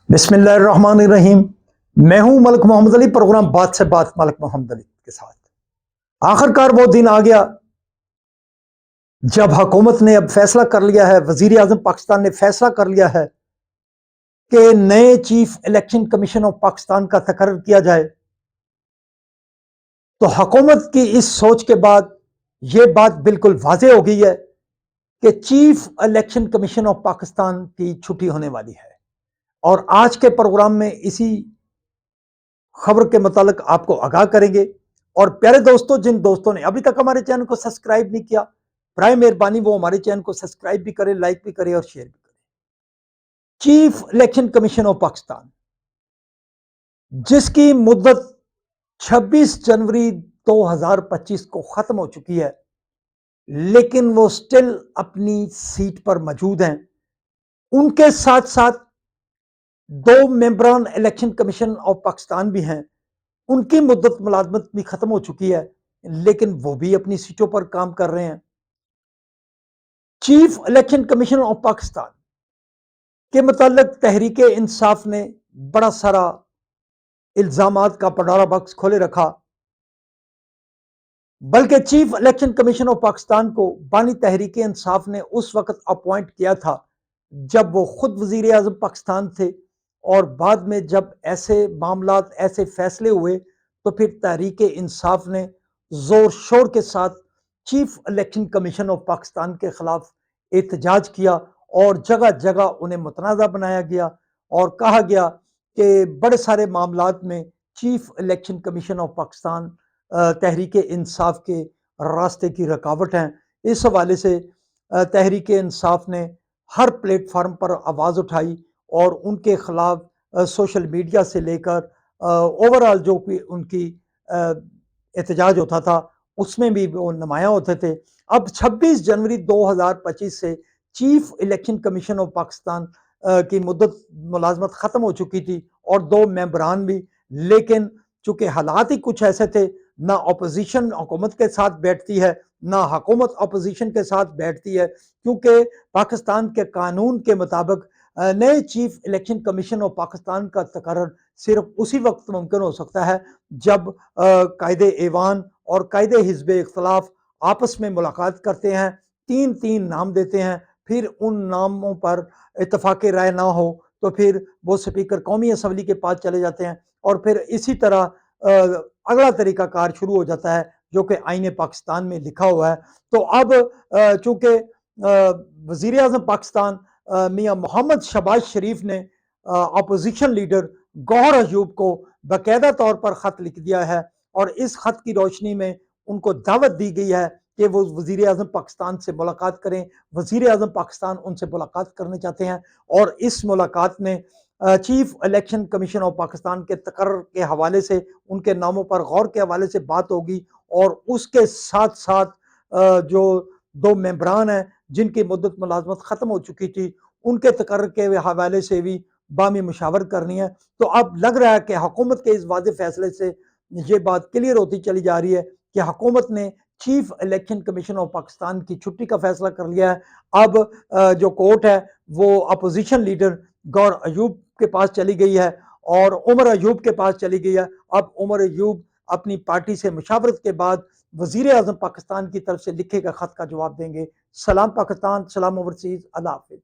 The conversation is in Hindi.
बिस्मिल्लाहिर्रहमानिर्रहीम। मैं हूं मलिक मोहम्मद अली। प्रोग्राम बात से बात मलिक मोहम्मद अली के साथ। आखिरकार वो दिन आ गया जब हुकूमत ने अब फैसला कर लिया है, वजीर आजम पाकिस्तान ने फैसला कर लिया है कि नए chief election commission of Pakistan का तकर्रर किया जाए। तो हुकूमत की इस सोच के बाद यह बात बिल्कुल वाज़ेह हो गई है कि chief election commission of Pakistan की छुट्टी होने वाली है। और आज के प्रोग्राम में इसी खबर के मुतालिक आपको आगाह करेंगे। और प्यारे दोस्तों, जिन दोस्तों ने अभी तक हमारे चैनल को सब्सक्राइब नहीं किया, बराए मेहरबानी वो हमारे चैनल को सब्सक्राइब भी करें, लाइक भी करें और शेयर भी करें। Chief election commission of Pakistan, जिसकी मुद्दत 26 जनवरी 2025 को खत्म हो चुकी है, लेकिन वो स्टिल अपनी सीट पर मौजूद हैं। उनके साथ साथ दो मेंबरान इलेक्शन कमीशन ऑफ पाकिस्तान भी हैं। उनकी मुद्दत मुलाजमत भी खत्म हो चुकी है, लेकिन वो भी अपनी सीटों पर काम कर रहे हैं। Chief election commission of Pakistan के मुतालिक तहरीक इंसाफ ने बड़ा सारा इल्जामात का पडारा बक्स खोले रखा। बल्कि chief election commission of Pakistan को बानी तहरीक इंसाफ ने उस वक्त अपॉइंट किया था जब वो खुद वजीर आजम पाकिस्तान थे। और बाद में जब ऐसे मामलात, ऐसे फैसले हुए, तो फिर तहरीक इंसाफ ने जोर शोर के साथ chief election commission of Pakistan के खिलाफ एहतजाज किया और जगह जगह उन्हें मुतनाज़ा बनाया गया और कहा गया कि बड़े सारे मामलात में chief election commission of Pakistan Tehreek Insaf के रास्ते की रुकावट हैं। इस हवाले से तहरीक इंसाफ ने हर प्लेटफार्म पर आवाज़ उठाई और उनके खिलाफ सोशल मीडिया से लेकर ओवरऑल जो भी उनकी एहतजाज होता था उसमें भी वो नुमायाँ होते थे। अब 26 जनवरी 2025 से chief election commission of Pakistan की मुद्दत मुलाजमत ख़त्म हो चुकी थी और दो मेंबरान भी। लेकिन चूंकि हालात ही कुछ ऐसे थे, ना अपोजिशन हुकूमत के साथ बैठती है, ना हुकूमत अपोजिशन के साथ बैठती है, क्योंकि पाकिस्तान के कानून के मुताबिक नए chief election commission of Pakistan का तकर्रर सिर्फ उसी वक्त मुमकिन हो सकता है जब कायदे ऐवान और कायदे हिज़्ब इख्तिलाफ आपस में मुलाकात करते हैं, तीन तीन नाम देते हैं, फिर उन नामों पर इत्तफाक राय ना हो तो फिर वो स्पीकर कौमी असम्बली के पास चले जाते हैं और फिर इसी तरह अगला तरीकाकार शुरू हो जाता है जो कि आईने पाकिस्तान में लिखा हुआ है। तो अब चूंकि वजीर आजम पाकिस्तान मियाँ मोहम्मद शहबाज शरीफ ने अपोजिशन लीडर गौहर अयूब को बाकायदा तौर पर ख़त लिख दिया है और इस खत की रोशनी में उनको दावत दी गई है कि वो वजीर आजम पाकिस्तान से मुलाकात करें। वजीर आजम पाकिस्तान उनसे मुलाकात करना चाहते हैं और इस मुलाकात में chief election commission of Pakistan के तकर्रर के हवाले से, उनके नामों पर गौर के हवाले से बात होगी। और उसके साथ साथ जो दो मेंबरान हैं जिनकी मुद्दत मुलाजमत ख़त्म हो चुकी थी, उनके तकर्रर के हवाले से भी बामी मुशावरत करनी है। तो अब लग रहा है कि हुकूमत के इस वाज़ेह फैसले से ये बात क्लियर होती चली जा रही है कि हुकूमत ने chief election commission of Pakistan की छुट्टी का फैसला कर लिया है। अब जो कोर्ट है वो अपोजिशन लीडर गौर अयूब के पास चली गई है और उमर अयूब के पास चली गई है। अब उमर अयूब अपनी पार्टी से मुशावरत के बाद वजीर आजम पाकिस्तान की तरफ से लिखे गए खत का जवाब देंगे। सलाम पाकिस्तान, सलाम ओवरसीज, अल्लाह हाफिज।